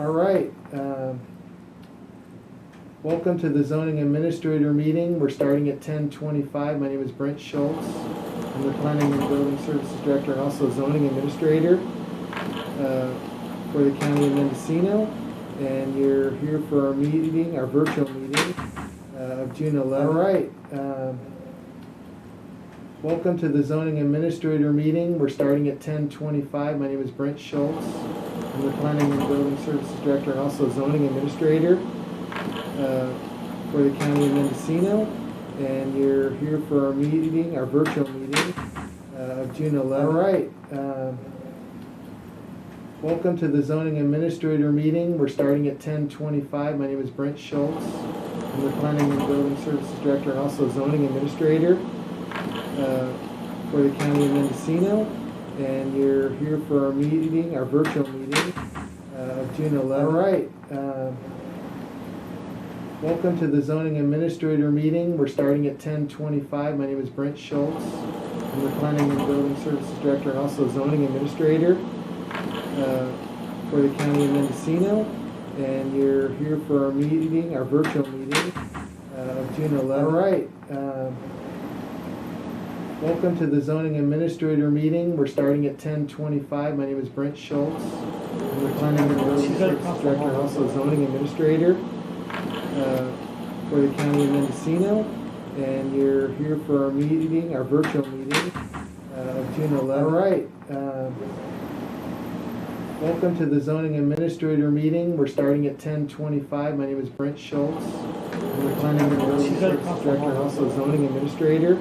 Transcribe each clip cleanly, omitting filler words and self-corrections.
All right. Welcome to the zoning administrator meeting. We're starting at 10:25. My name is Brent Schultz. I'm the planning and building services director and also zoning administrator for the county of Mendocino. And you're here for our meeting, our virtual meeting of June 11th. All right. Welcome to the zoning administrator meeting. We're starting at 10:25. My name is Brent Schultz. I'm the planning and building services director and also zoning administrator for the county of Mendocino. And you're here for our meeting, our virtual meeting of June 11th. All right. Welcome to the zoning administrator meeting. We're starting at 10:25. My name is Brent Schultz. I'm the planning and building services director and also zoning administrator for the county of Mendocino. And you're here for our meeting, our virtual meeting of June 11th. All right. Welcome to the zoning administrator meeting. We're starting at 10:25. My name is Brent Schultz. I'm the planning and building services director and also zoning administrator for the county of Mendocino. And you're here for our meeting, our virtual meeting of June 11th. All right. Welcome to the zoning administrator meeting. We're starting at 10:25. My name is Brent Schultz. I'm the planning and building services director and also zoning administrator for the county of Mendocino. And you're here for our meeting, our virtual meeting of June 11th. All right. Welcome to the zoning administrator meeting. We're starting at 10:25. My name is Brent Schultz. I'm the planning and building services director and also zoning administrator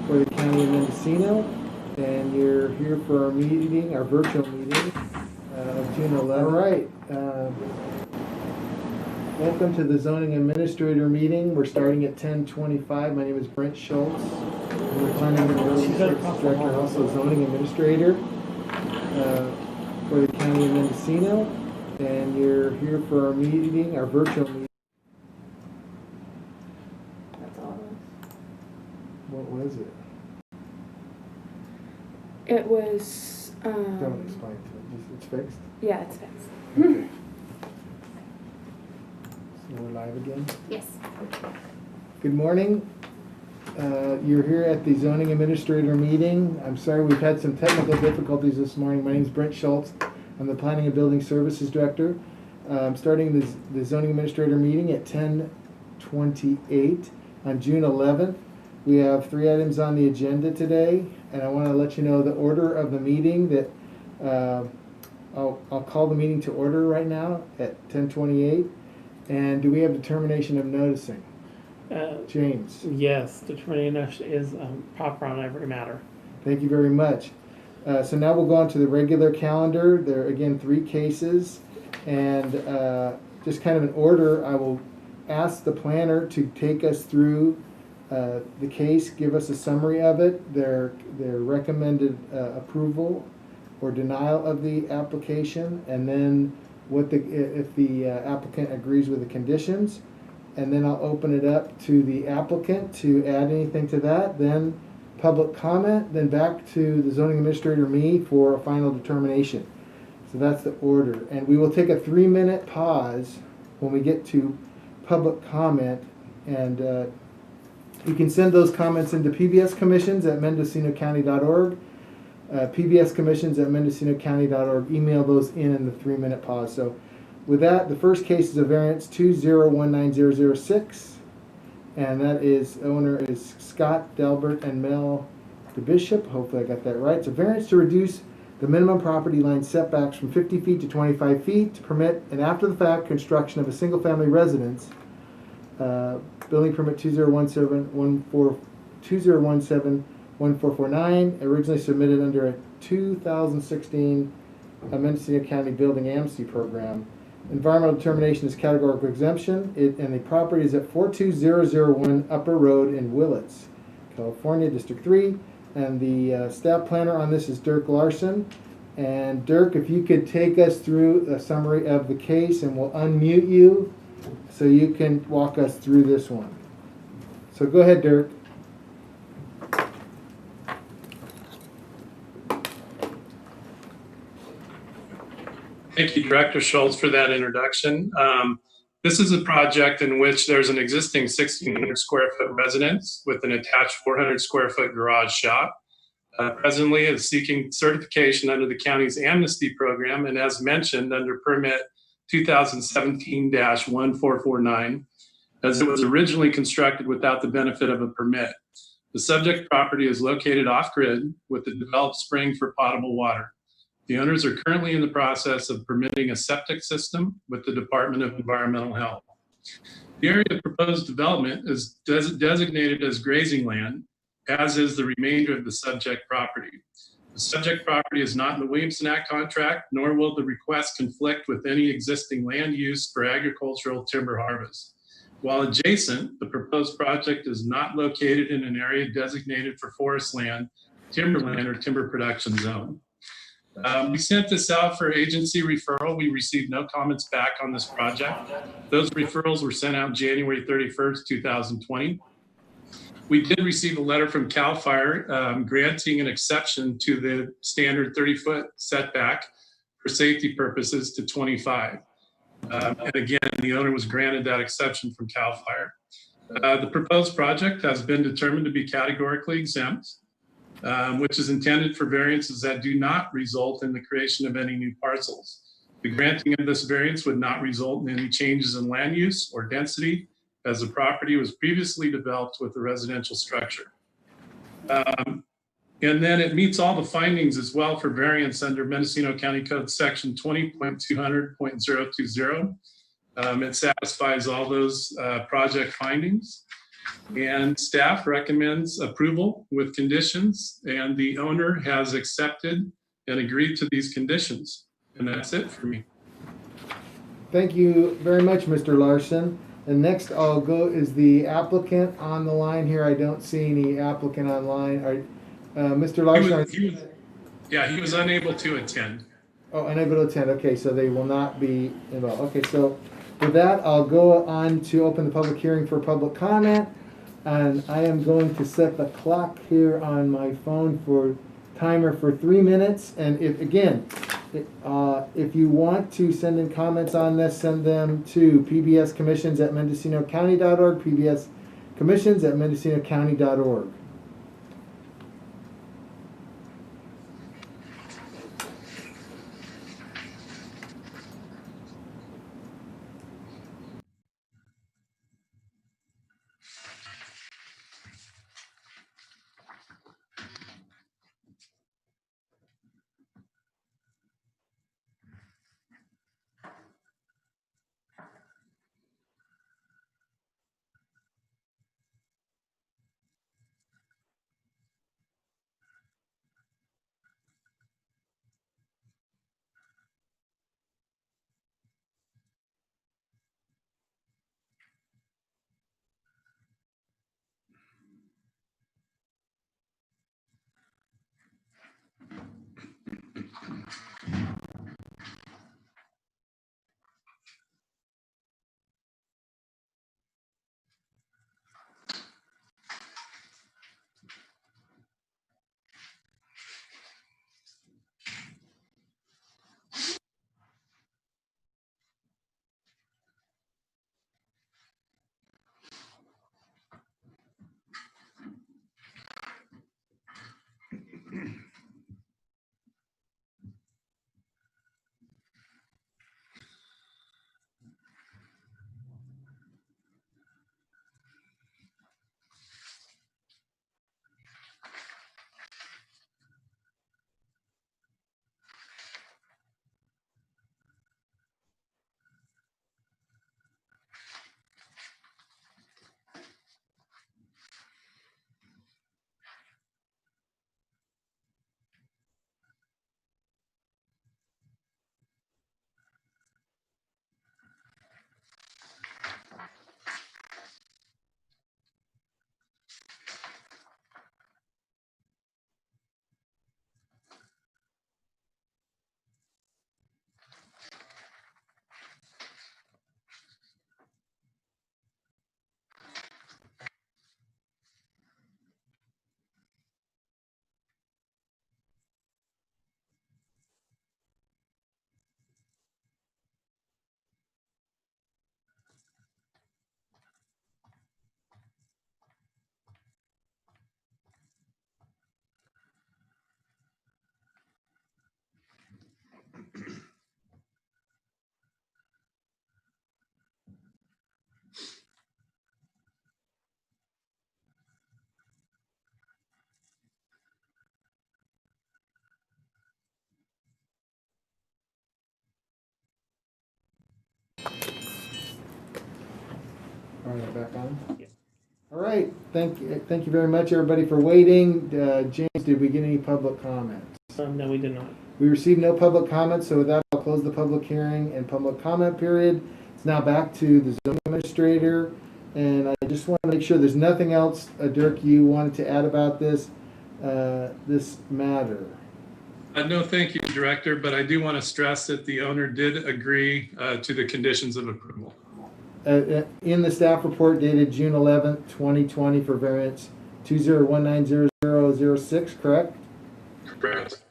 for the county of Mendocino. And you're here for our meeting, our virtual meeting of June 11th. All right. Welcome to the zoning administrator meeting. We're starting at 10:25. My name is Brent Schultz. I'm the planning and building services director and also zoning administrator for the county of Mendocino. And you're here for our meeting, our virtual meeting. That's all. What was it? It was. Don't explain to it. It's fixed? Yeah, it's fixed. Okay. So we're live again? Yes. Good morning. You're here at the zoning administrator meeting. I'm sorry we've had some technical difficulties this morning. My name is Brent Schultz. I'm the planning and building services director. I'm starting the zoning administrator meeting at 10:28 on June 11th. We have 3 items on the agenda today, and I want to let you know the order of the meeting that I'll call the meeting to order right now at 10:28. And do we have determination of noticing? James. Yes, determination is proper on every matter. Thank you very much. So now we'll go on to the regular calendar. There are again 3 cases, and just kind of in order, I will ask the planner to take us through the case, give us a summary of it, their recommended approval or denial of the application, and then if the applicant agrees with the conditions. And then I'll open it up to the applicant to add anything to that, then public comment, then back to the zoning administrator, me, for a final determination. So that's the order. And we will take a 3-minute pause when we get to public comment. And you can send those comments into pbscommissions@mendocinocounty.org, pbscommissions@mendocinocounty.org. Email those in the 3-minute pause. So with that, the first case is a variance 2019006, and that is, owner is Scott Delbert and Mel DeBishop. Hopefully I got that right. It's a variance to reduce the minimum property line setbacks from 50 feet to 25 feet to permit an after-the-fact construction of a single-family residence. Building permit 2017-1449, originally submitted under a 2016 Mendocino County Building Amnesty Program. Environmental determination is categorical exemption, and the property is at 42001 Upper Road in Willits, California, District 3. And the staff planner on this is Dirk Larson. And Dirk, if you could take us through a summary of the case, and we'll unmute you so you can walk us through this one. So go ahead, Dirk. Thank you, Director Schultz, for that introduction. This is a project in which there's an existing 1,600 square foot residence with an attached 400 square foot garage shop. Presently is seeking certification under the county's amnesty program, and as mentioned, under permit 2017-1449, as it was originally constructed without the benefit of a permit. The subject property is located off-grid with a developed spring for potable water. The owners are currently in the process of permitting a septic system with the Department of Environmental Health. The area of proposed development is designated as grazing land, as is the remainder of the subject property. The subject property is not in the Williamson Act contract, nor will the request conflict with any existing land use for agricultural timber harvest. While adjacent, the proposed project is not located in an area designated for forest land, timberland, or timber production zone. We sent this out for agency referral. We received no comments back on this project. Those referrals were sent out January 31st, 2020. We did receive a letter from CAL FIRE granting an exception to the standard 30-foot setback for safety purposes to 25. And again, the owner was granted that exception from CAL FIRE. The proposed project has been determined to be categorically exempt, which is intended for variances that do not result in the creation of any new parcels. The granting of this variance would not result in any changes in land use or density, as the property was previously developed with a residential structure. And then it meets all the findings as well for variance under Mendocino County Code section 20.200.020. It satisfies all those project findings. And staff recommends approval with conditions, and the owner has accepted and agreed to these conditions. And that's it for me. Thank you very much, Mr. Larson. And next I'll go is the applicant on the line here. I don't see any applicant online. Mr. Larson. He was unable to attend. Oh, unable to attend. Okay, so they will not be involved. Okay, so with that, I'll go on to open the public hearing for public comment. And I am going to set the clock here on my phone for timer for 3 minutes. And if you want to send in comments on this, send them to pbscommissions@mendocinocounty.org, pbscommissions@mendocinocounty.org. All right, back on? Yeah. All right, thank you very much, everybody, for waiting. James, did we get any public comments? No, we did not. We received no public comments, so with that, I'll close the public hearing and public comment period. It's now back to the zoning administrator, and I just want to make sure there's nothing else, Dirk, you wanted to add about this matter. No, thank you, Director, but I do want to stress that the owner did agree to the conditions of approval. In the staff report dated June 11th, 2020 for variance 201900006, correct? Correct.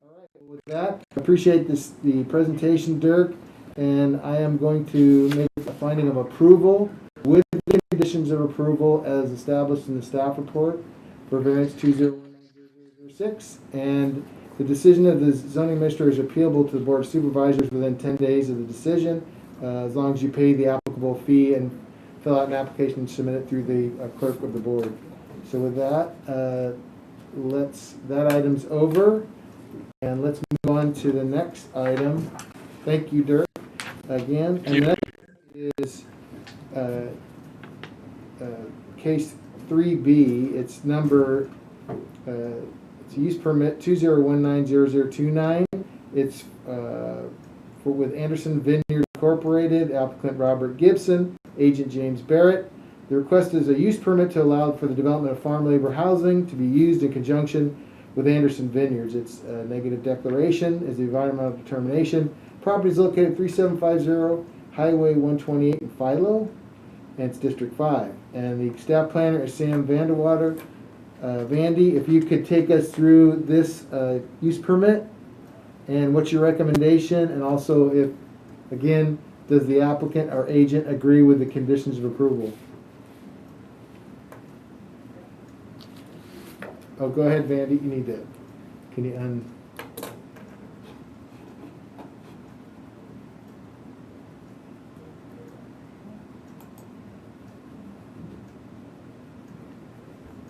All right, with that, I appreciate the presentation, Dirk, and I am going to make a finding of approval with the conditions of approval as established in the staff report for variance 2019006, and the decision of the zoning administrator is appealable to the Board of Supervisors within 10 days of the decision, as long as you pay the applicable fee and fill out an application and submit it through the clerk of the board. So with that, that item's over, and let's move on to the next item. Thank you, Dirk, again. And that is case 3B. It's number, it's use permit 201900029. It's with Anderson Vineyard Incorporated, applicant Robert Gibson, agent James Barrett. The request is a use permit to allow for the development of farm labor housing to be used in conjunction with Anderson Vineyards. It's a negative declaration is the environmental determination. Property is located 3750 Highway 128 in Philo, and it's District 5. And the staff planner is Sam Vanderwater. Vandy, if you could take us through this use permit and what's your recommendation, and also if, again, does the applicant or agent agree with the conditions of approval? Oh, go ahead, Vandy. You need to. Can you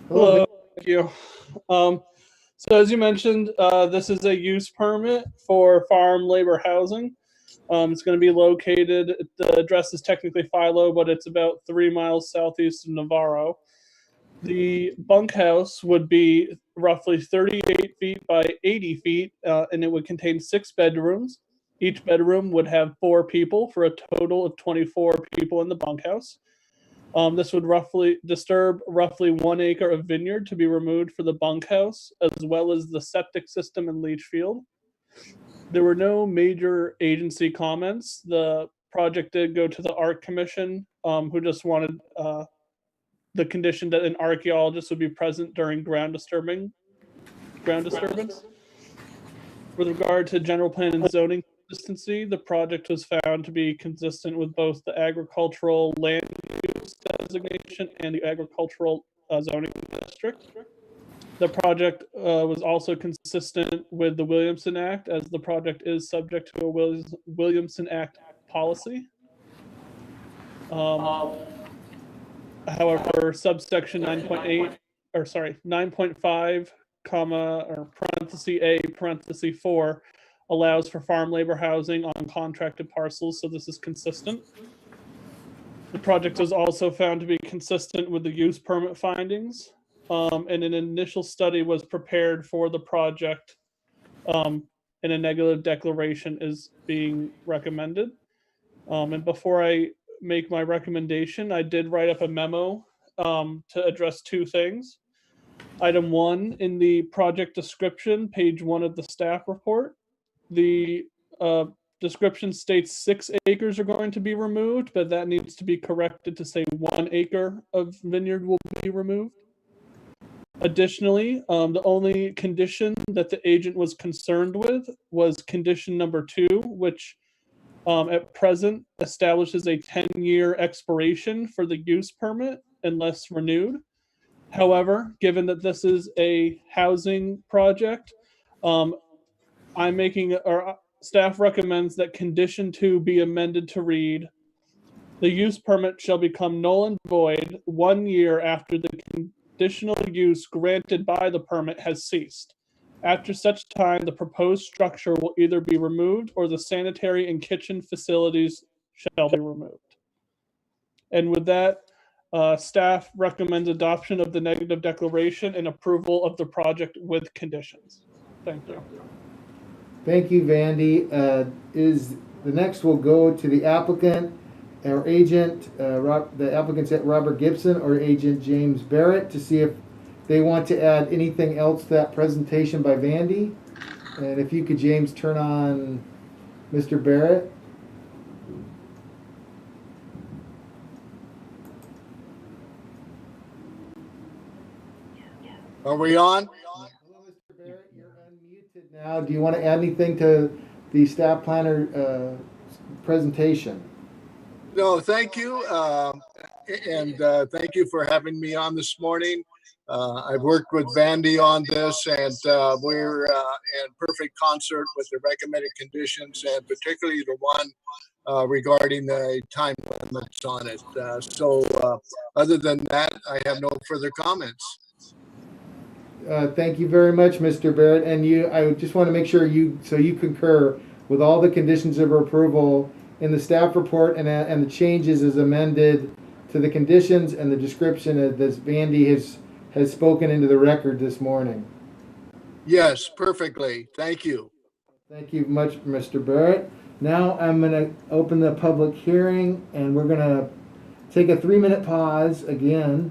Hello, thank you. So as you mentioned, this is a use permit for farm labor housing. It's going to be located, the address is technically Philo, but it's about 3 miles southeast of Navarro. The bunkhouse would be roughly 38 feet by 80 feet, and it would contain 6 bedrooms. Each bedroom would have 4 people for a total of 24 people in the bunkhouse. This would disturb roughly 1 acre of vineyard to be removed for the bunkhouse, as well as the septic system and leach field. There were no major agency comments. The project did go to the Art Commission, who just wanted the condition that an archaeologist would be present during ground disturbance. With regard to general plan and zoning consistency, the project was found to be consistent with both the agricultural land use designation and the agricultural zoning district. The project was also consistent with the Williamson Act, as the project is subject to a Williamson Act policy. However, subsection 9.5, comma, or parenthesis A, parenthesis 4, allows for farm labor housing on contracted parcels, so this is consistent. The project was also found to be consistent with the use permit findings, and an initial study was prepared for the project, and a negative declaration is being recommended. And before I make my recommendation, I did write up a memo to address 2 things. Item 1, in the project description, page 1 of the staff report, the description states 6 acres are going to be removed, but that needs to be corrected to say 1 acre of vineyard will be removed. Additionally, the only condition that the agent was concerned with was condition number 2, which at present establishes a 10-year expiration for the use permit unless renewed. However, given that this is a housing project, staff recommends that condition 2 be amended to read, the use permit shall become null and void 1 year after the conditional use granted by the permit has ceased. After such time, the proposed structure will either be removed or the sanitary and kitchen facilities shall be removed. And with that, staff recommends adoption of the negative declaration and approval of the project with conditions. Thank you. Thank you, Vandy. The next will go to the applicant or agent, the applicant's Robert Gibson or agent James Barrett, to see if they want to add anything else to that presentation by Vandy. And if you could, James, turn on Mr. Barrett. Are we on? Hello, Mr. Barrett. You're unmuted now. Do you want to add anything to the staff planner presentation? No, thank you. And thank you for having me on this morning. I've worked with Vandy on this, and we're in perfect concert with the recommended conditions, and particularly the one regarding the time limits on it. Other than that, I have no further comments. Thank you very much, Mr. Barrett. And I just want to make sure you concur with all the conditions of approval in the staff report and the changes as amended to the conditions and the description that Vandy has spoken into the record this morning. Yes, perfectly. Thank you. Thank you much, Mr. Barrett. Now I'm going to open the public hearing, and we're going to take a 3-minute pause again.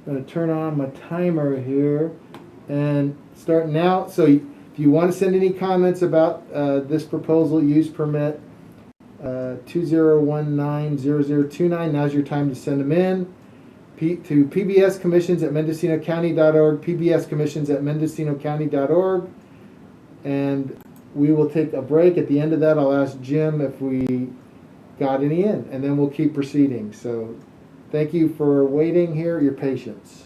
I'm going to turn on my timer here and start now. So if you want to send any comments about this proposal use permit, 20190029, now's your time to send them in to pbscommissions@mendocinocounty.org, pbscommissions@mendocinocounty.org, and we will take a break. At the end of that, I'll ask Jim if we got any in, and then we'll keep proceeding. So thank you for waiting here, your patience.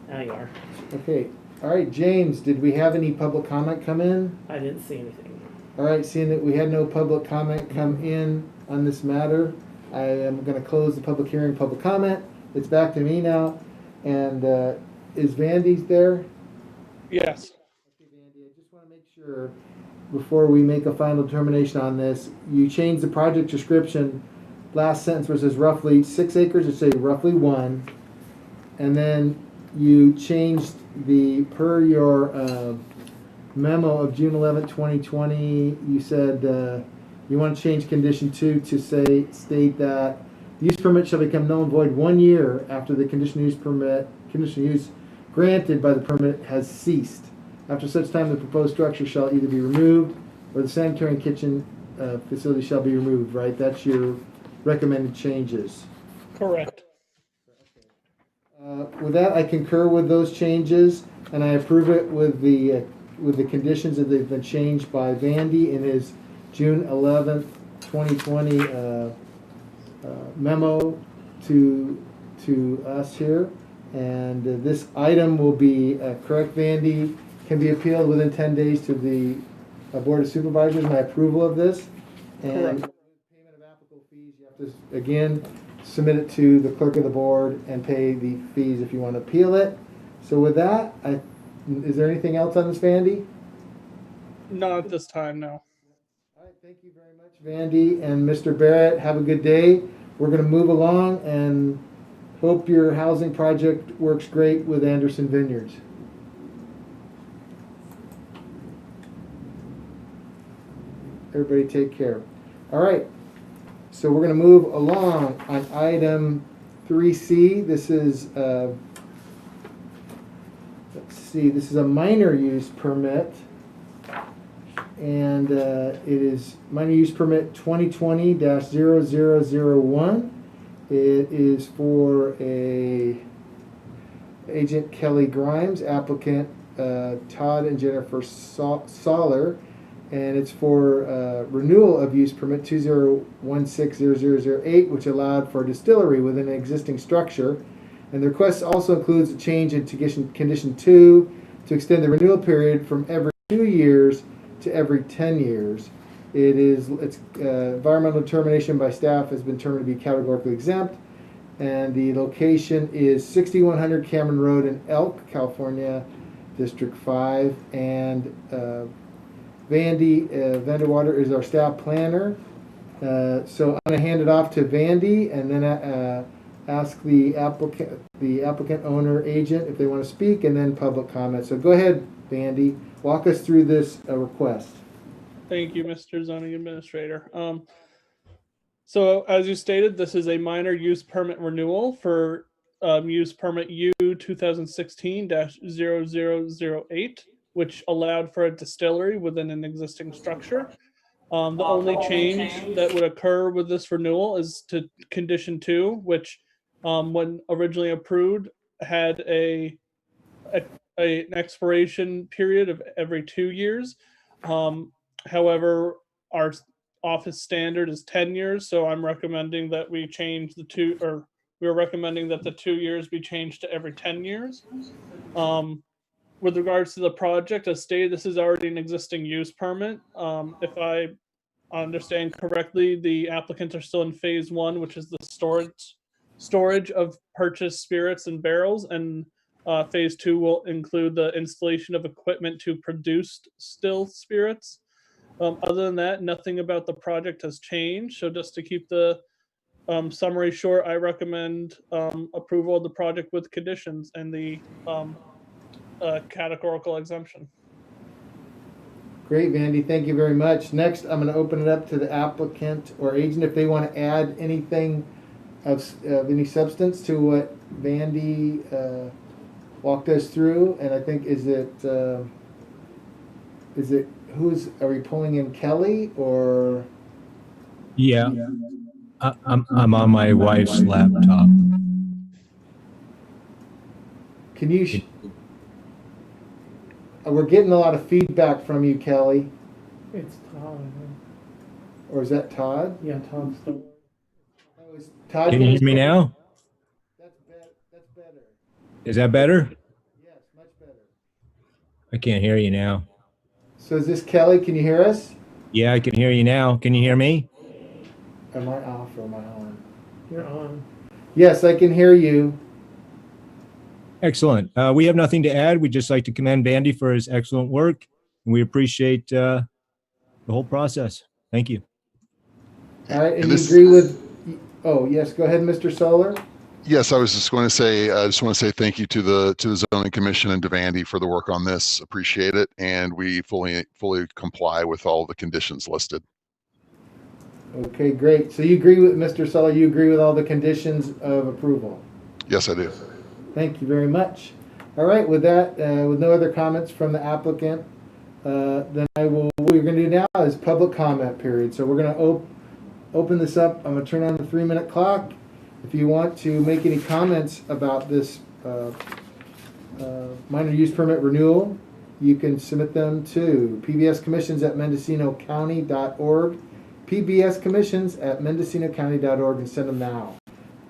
Now you are. Okay. All right, James, did we have any public comment come in? I didn't see anything. All right, seeing that we had no public comment come in on this matter, I am going to close the public hearing, public comment. It's back to me now. And is Vandy there? Yes. Okay, Vandy, I just want to make sure before we make a final determination on this, you changed the project description. Last sentence where it says roughly 6 acres, to say roughly 1. And then you changed the, per your memo of June 11th, 2020, you said you want to change condition 2 to state that the use permit shall become null and void 1 year after the conditional use granted by the permit has ceased. After such time, the proposed structure shall either be removed or the sanitary and kitchen facility shall be removed, right? That's your recommended changes. Correct. With that, I concur with those changes, and I approve it with the conditions that they've been changed by Vandy in his June 11th, 2020 memo to us here. And this item will be correct, Vandy, can be appealed within 10 days to the Board of Supervisors, my approval of this. And Correct. payment of applicable fees, you have to, again, submit it to the clerk of the board and pay the fees if you want to appeal it. So with that, is there anything else on this, Vandy? Not at this time, no. All right, thank you very much, Vandy and Mr. Barrett. Have a good day. We're going to move along and hope your housing project works great with Anderson Vineyards. Everybody take care. All right, so we're going to move along on item 3C. This is, let's see, this is a minor use permit. And it is minor use permit 2020-0001. It is for agent Kelly Grimes, applicant Todd and Jennifer Soller, and it's for renewal of use permit 20160008, which allowed for a distillery within an existing structure. And the request also includes a change in condition 2 to extend the renewal period from every 2 years to every 10 years. It's environmental determination by staff has been determined to be categorically exempt, and the location is 6100 Cameron Road in Elk, California, District 5. And Vandy Vanderwater is our staff planner. So I'm going to hand it off to Vandy and then ask the applicant owner agent if they want to speak, and then public comment. So go ahead, Vandy. Walk us through this request. Thank you, Mr. Zoning Administrator. So as you stated, this is a minor use permit renewal for use permit U 2016-0008, which allowed for a distillery within an existing structure. The only change that would occur with this renewal is to condition 2, which when originally approved had an expiration period of every 2 years. However, our office standard is 10 years, so I'm recommending that we change we're recommending that the 2 years be changed to every 10 years. With regards to the project, as stated, this is already an existing use permit. If I understand correctly, the applicants are still in phase 1, which is the storage of purchased spirits and barrels, and phase 2 will include the installation of equipment to produce still spirits. Other than that, nothing about the project has changed. So just to keep the summary short, I recommend approval of the project with conditions and the categorical exemption. Great, Vandy. Thank you very much. Next, I'm going to open it up to the applicant or agent if they want to add anything of any substance to what Vandy walked us through. And I think, are we pulling in Kelly or? Yeah, I'm on my wife's laptop. Can you? We're getting a lot of feedback from you, Kelly. It's Todd. Or is that Todd? Yeah, Todd's still. Oh, is Todd? Can you hear me now? That's better. Is that better? Yes, much better. I can't hear you now. So is this Kelly? Can you hear us? Yeah, I can hear you now. Can you hear me? Am I off or am I on? You're on. Yes, I can hear you. Excellent. We have nothing to add. We'd just like to commend Bandy for his excellent work. And we appreciate the whole process. Thank you. All right, and And you this- agree with, oh, yes, go ahead, Mr. Solar. Yes, I was just going to say, I just want to say thank you to the zoning commission and to Vandy for the work on this. Appreciate it, and we fully comply with all the conditions listed. Okay, great. So you agree with, Mr. Solar, you agree with all the conditions of approval? Yes, I do. Thank you very much. All right, with that, with no other comments from the applicant, then what we're going to do now is public comment period. So we're going to open this up. I'm going to turn on the 3-minute clock. If you want to make any comments about this minor use permit renewal, you can submit them to pbscommissions@mendocinocounty.org, pbscommissions@mendocinocounty.org, and send them now.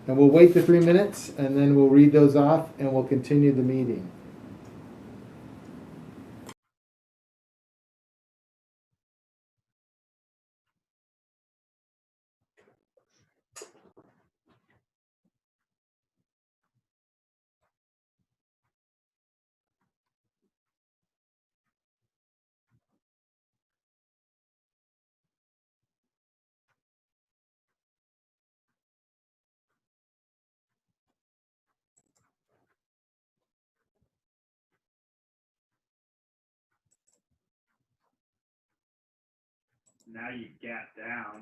And we'll wait the 3 minutes, and then we'll read those off, and we'll continue the meeting. Now you got down.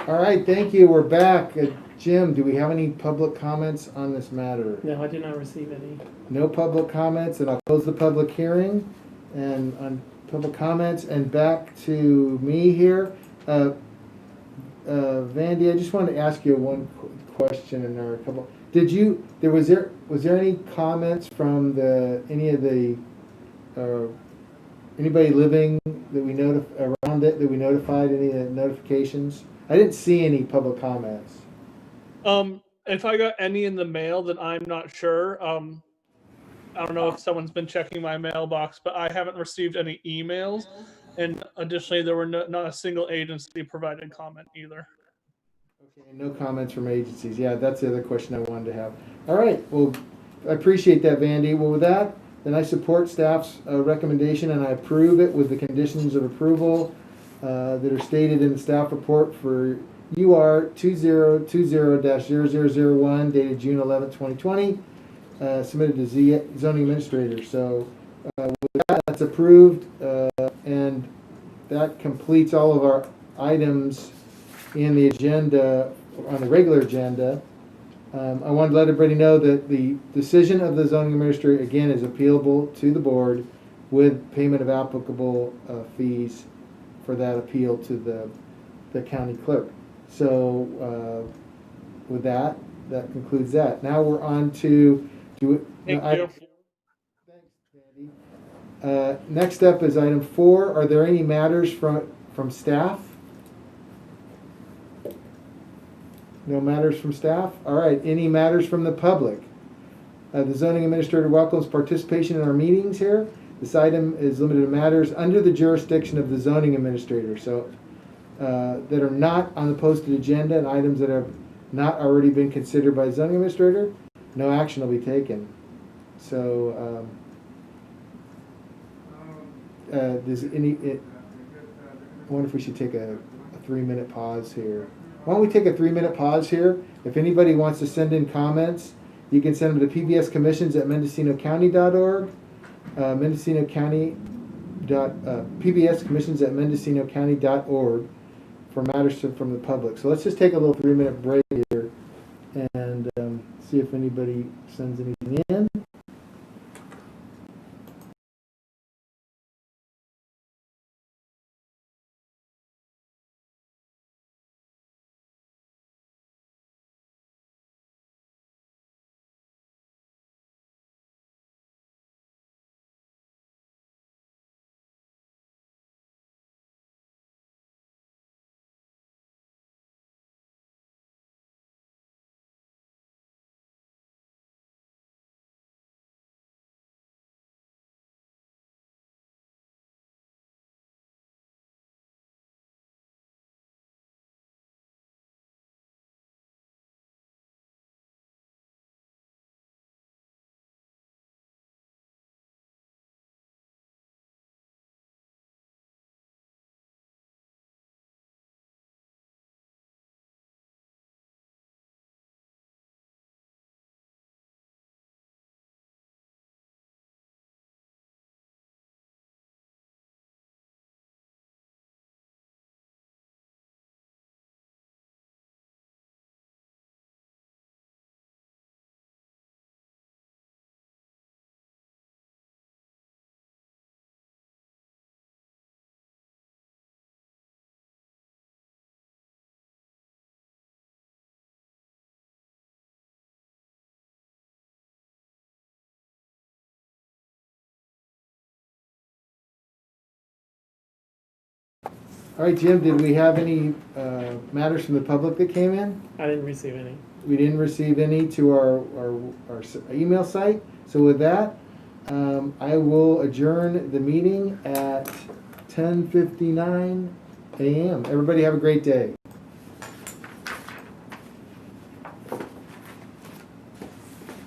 All right, thank you. We're back. Jim, do we have any public comments on this matter? No, I did not receive any. No public comments, and I'll close the public hearing. And on public comments, and back to me here. Vandy, I just wanted to ask you one question, and there are a couple. Was there any comments from anybody living that we around it that we notified? Any notifications? I didn't see any public comments. If I got any in the mail, then I'm not sure. I don't know if someone's been checking my mailbox, but I haven't received any emails. And additionally, there were not a single agency provided comment either. Okay, no comments from agencies. Yeah, that's the other question I wanted to have. All right, well, I appreciate that, Vandy. Well, with that, then I support staff's recommendation, and I approve it with the conditions of approval. that are stated in the staff report for UR 2020-0001 dated June 11, 2020, submitted to zoning administrator. So with that, that's approved, and that completes all of our items in the agenda, on the regular agenda. I wanted to let everybody know that the decision of the zoning administrator, again, is appealable to the board with payment of applicable fees for that appeal to the county clerk. So with that, that concludes that. Now we're on to Thank you. Thanks, Andy. Next up is item 4. Are there any matters from staff? No matters from staff? All right. Any matters from the public? The zoning administrator welcomes participation in our meetings here. This item is limited to matters under the jurisdiction of the zoning administrator, so that are not on the posted agenda and items that have not already been considered by the zoning administrator, no action will be taken. So, does I wonder if we should take a 3-minute pause here. Why don't we take a 3-minute pause here? If anybody wants to send in comments, you can send them to pbscommissions@mendocinocounty.org, pbscommissions@mendocinocounty.org for matters from the public. So let's just take a little 3-minute break here and see if anybody sends anything in. All right, Jim, did we have any matters from the public that came in? I didn't receive any. We didn't receive any to our email site. So with that, I will adjourn the meeting at 10:59 a.m. Everybody have a great day.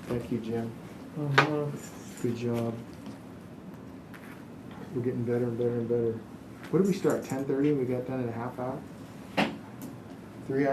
Thank you, Jim. Good job. We're getting better and better and better. What did we start? 10:30 and we got done in a half hour?